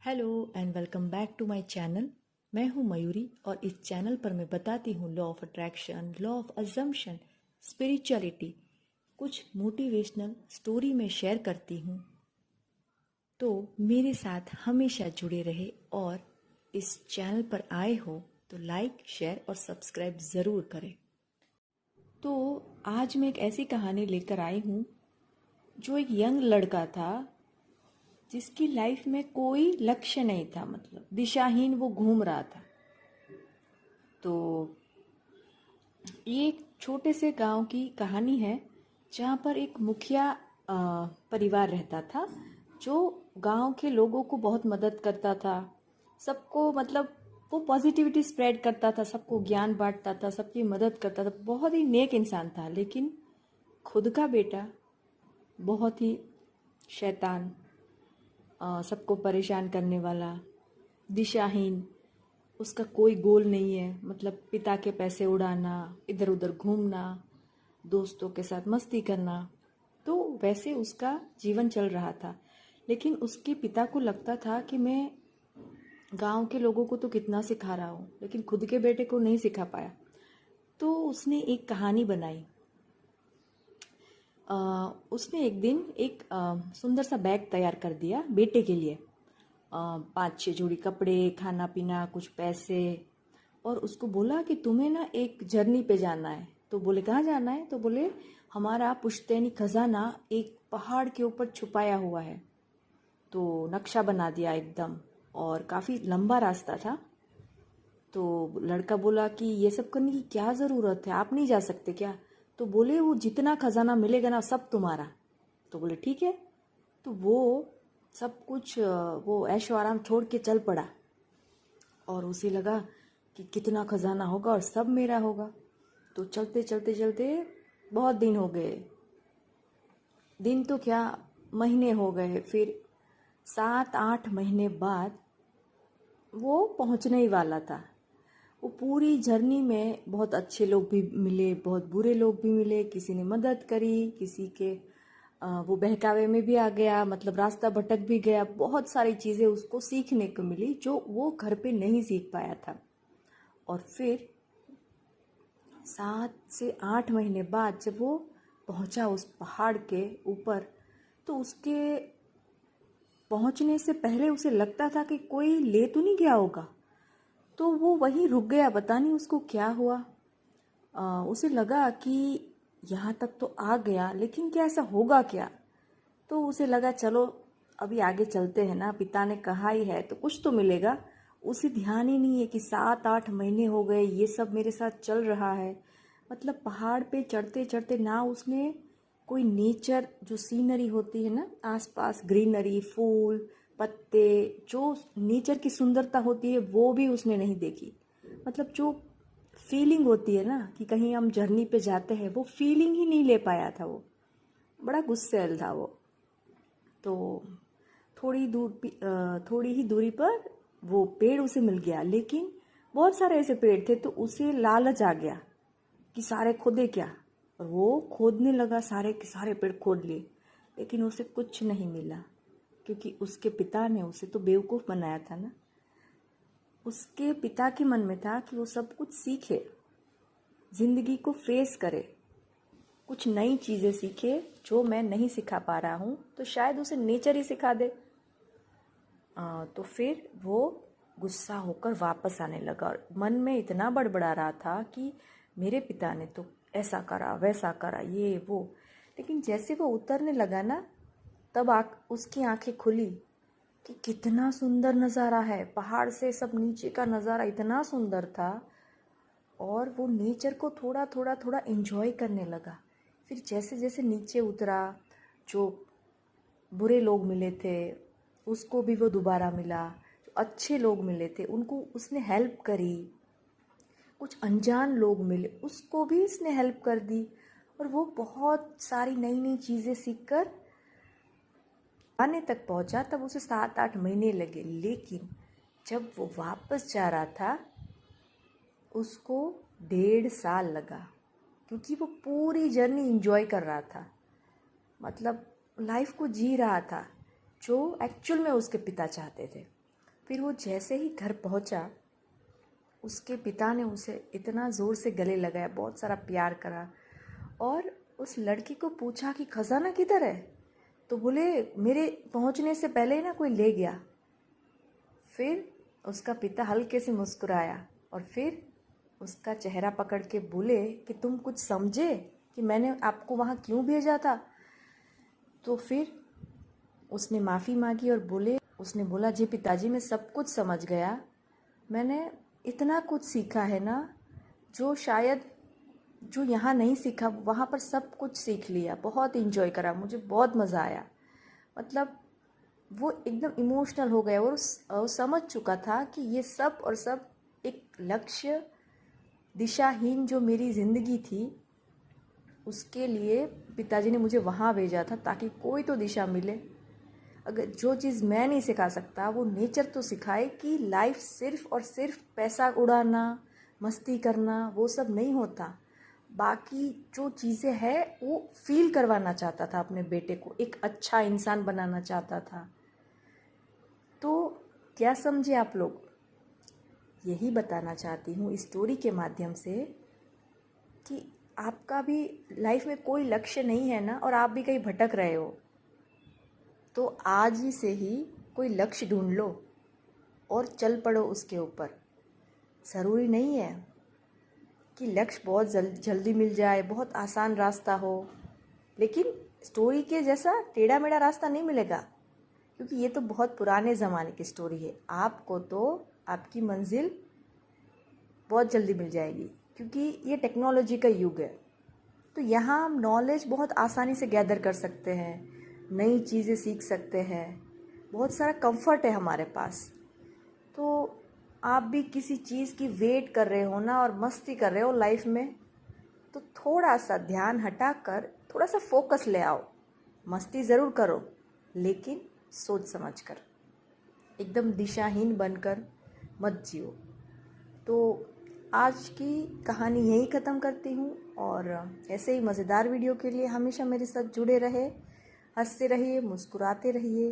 Hello and welcome back to my channel. मैं हूं मयूरी और इस चैनल पर मैं बताती हूं law of attraction, law of assumption, spirituality, कुछ मोटिवेशनल स्टोरी में शेयर करती हूं। तो मेरे साथ हमेशा जुड़े रहे और इस चैनल पर आए हो तो लाइक, शेयर और सब्सक्राइब ज़रूर करें। तो आज मैं एक ऐसी कहानी लेकर आई हूँ जो एक यंग लड़का था जिसकी लाइफ में कोई लक्ष्य नहीं था, मतलब दिशाहीन वो घूम रहा था। तो ये एक छोटे से गांव की कहानी है जहाँ पर एक मुखिया परिवार रहता था जो गांव के लोगों को बहुत मदद करता था। सबको मतलब वो पॉजिटिविटी स्प्रेड करता था, सबको ज्ञान बांटता था, सबकी मदद करता था। बहुत ही नेक इंसान था, लेकिन खुद का बेटा बहुत ही शैतान, सबको परेशान करने वाला, दिशाहीन, उसका कोई गोल नहीं है। मतलब पिता के पैसे उड़ाना, इधर उधर घूमना, दोस्तों के साथ मस्ती करना, तो वैसे उसका जीवन चल रहा था। लेकिन उसके पिता को लगता था कि मैं गांव के लोगों को तो कितना सिखा रहा हूँ, लेकिन खुद के बेटे को नहीं सिखा पाया। तो उसने एक कहानी बनाई। उसने एक दिन एक सुंदर सा बैग तैयार कर दिया बेटे के लिए। 5-6 जोड़ी कपड़े, खाना पीना, कुछ पैसे, और उसको बोला कि तुम्हें ना एक जर्नी पे जाना है। तो बोले कहाँ जाना है? तो बोले हमारा पुश्तैनी खजाना एक पहाड़ के ऊपर छुपाया हुआ है। तो नक्शा बना दिया एकदम, और काफ़ी लंबा रास्ता था। तो लड़का बोला कि ये सब करने की क्या ज़रूरत है, आप नहीं जा सकते क्या? तो बोले वो जितना खजाना मिलेगा ना सब तुम्हारा। तो बोले ठीक है। तो वो सब कुछ वो ऐशो आराम छोड़ के चल पड़ा, और उसे लगा कि कितना खजाना होगा और सब मेरा होगा। तो चलते चलते चलते बहुत दिन हो गए, दिन तो क्या महीने हो गए। फिर 7-8 महीने बाद वो पहुंचने ही वाला था। वो पूरी जर्नी में बहुत अच्छे लोग भी मिले, बहुत बुरे लोग भी मिले, किसी ने मदद करी, किसी के वो बहकावे में भी आ गया, मतलब रास्ता भटक भी गया। बहुत सारी चीज़ें उसको सीखने को मिली जो वो घर पे नहीं सीख पाया था। और फिर 7 से 8 महीने बाद जब वो पहुंचा उस पहाड़ के ऊपर, तो उसके पहुंचने से पहले उसे लगता था कि कोई ले तो नहीं गया होगा। तो वो वहीं रुक गया, पता नहीं उसको क्या हुआ। उसे लगा कि यहाँ तक तो आ गया, लेकिन क्या ऐसा होगा क्या? तो उसे लगा चलो अभी आगे चलते हैं ना, पिता ने कहा ही है तो कुछ तो मिलेगा। उसे ध्यान ही नहीं है कि 7-8 महीने हो गए ये सब मेरे साथ चल रहा है। मतलब पहाड़ पे चढ़ते चढ़ते ना उसने कोई नेचर जो सीनरी होती है ना, आसपास ग्रीनरी, फूल, पत्ते, जो नेचर की सुंदरता होती है वो भी उसने नहीं देखी। मतलब जो फीलिंग होती है ना कि कहीं हम जर्नी पे जाते हैं, वो फीलिंग ही नहीं ले पाया था वो। बड़ा गुस्सैल था वो। तो थोड़ी ही दूरी पर वो पेड़ उसे मिल गया, लेकिन बहुत सारे ऐसे पेड़ थे तो उसे लालच आ गया कि सारे खोदे क्या। और वो खोदने लगा, सारे के सारे पेड़ खोद लिए, लेकिन उसे कुछ नहीं मिला, क्योंकि उसके पिता ने उसे तो बेवकूफ़ बनाया था ना। उसके पिता के मन में था कि वो सब कुछ सीखे, ज़िंदगी को फेस करे, कुछ नई चीज़ें सीखे जो मैं नहीं सिखा पा रहा हूँ, तो शायद उसे नेचर ही सिखा दे। तो फिर वो गुस्सा होकर वापस आने लगा और मन में इतना बड़बड़ा रहा था कि मेरे पिता ने तो ऐसा करा, वैसा करा, ये वो। लेकिन जैसे वो उतरने लगा ना, तब उसकी आंखें खुली कि कितना सुंदर नज़ारा है। पहाड़ से सब नीचे का नज़ारा इतना सुंदर था, और वो नेचर को थोड़ा थोड़ा थोड़ा एंजॉय करने लगा। फिर जैसे जैसे नीचे उतरा, जो बुरे लोग मिले थे उसको भी वो दोबारा मिला, जो अच्छे लोग मिले थे उनको उसने हेल्प करी, कुछ अनजान लोग मिले उसको भी इसने हेल्प कर दी, और वो बहुत सारी नई नई चीज़ें सीखकर आने तक पहुंचा। तब उसे 7-8 महीने लगे, लेकिन जब वो वापस जा रहा था उसको 1.5 साल लगा, क्योंकि वो पूरी जर्नी इंजॉय कर रहा था। मतलब लाइफ को जी रहा था जो एक्चुअल में उसके पिता चाहते थे। फिर वो जैसे ही घर पहुंचा, उसके पिता ने उसे इतना ज़ोर से गले लगाया, बहुत सारा प्यार करा और उस लड़की को पूछा कि खजाना किधर है। तो बोले मेरे पहुंचने से पहले ही ना कोई ले गया। फिर उसका पिता हल्के से मुस्कुराया और फिर उसका चेहरा पकड़ के बोले कि तुम कुछ समझे कि मैंने आपको वहाँ क्यों भेजा था। तो फिर उसने माफ़ी मांगी और उसने बोला जी पिताजी, मैं सब कुछ समझ गया। मैंने इतना कुछ सीखा है ना जो यहाँ नहीं सीखा, वहाँ पर सब कुछ सीख लिया। बहुत इन्जॉय करा, मुझे बहुत मज़ा आया। मतलब वो एकदम इमोशनल हो गया और वो समझ चुका था कि ये सब और सब एक लक्ष्य, दिशाहीन जो मेरी ज़िंदगी थी उसके लिए पिताजी ने मुझे वहाँ भेजा था ताकि कोई तो दिशा मिले। अगर जो चीज़ मैं नहीं सिखा सकता वो नेचर तो सिखाए कि लाइफ सिर्फ और सिर्फ पैसा उड़ाना, मस्ती करना वो सब नहीं होता। बाकी जो चीज़ें हैं वो फील करवाना चाहता था अपने बेटे को, एक अच्छा इंसान बनाना चाहता था। तो क्या समझे आप लोग? यही बताना चाहती हूँ इस स्टोरी के माध्यम से कि आपका भी लाइफ में कोई लक्ष्य नहीं है ना और आप भी कहीं भटक रहे हो, तो आज ही से ही कोई लक्ष्य ढूंढ लो और चल पड़ो उसके ऊपर। ज़रूरी नहीं है कि लक्ष्य बहुत जल्दी मिल जाए, बहुत आसान रास्ता हो, लेकिन स्टोरी के जैसा टेढ़ा मेढ़ा रास्ता नहीं मिलेगा, क्योंकि ये तो बहुत पुराने ज़माने की स्टोरी है। आपको तो आपकी मंजिल बहुत जल्दी मिल जाएगी, क्योंकि ये टेक्नोलॉजी का युग है। तो यहाँ हम नॉलेज बहुत आसानी से गैदर कर सकते हैं, नई चीज़ें सीख सकते हैं, बहुत सारा कंफर्ट है हमारे पास। तो आप भी किसी चीज़ की वेट कर रहे हो ना और मस्ती कर रहे हो लाइफ में, तो थोड़ा सा ध्यान हटाकर थोड़ा सा फोकस ले आओ। मस्ती ज़रूर करो लेकिन सोच समझ कर, एकदम दिशाहीन बनकर मत जियो। तो आज की कहानी यहीं ख़त्म करती हूँ और ऐसे ही मज़ेदार वीडियो के लिए हमेशा मेरे साथ जुड़े रहे, हंसते रहिए, मुस्कुराते रहिए।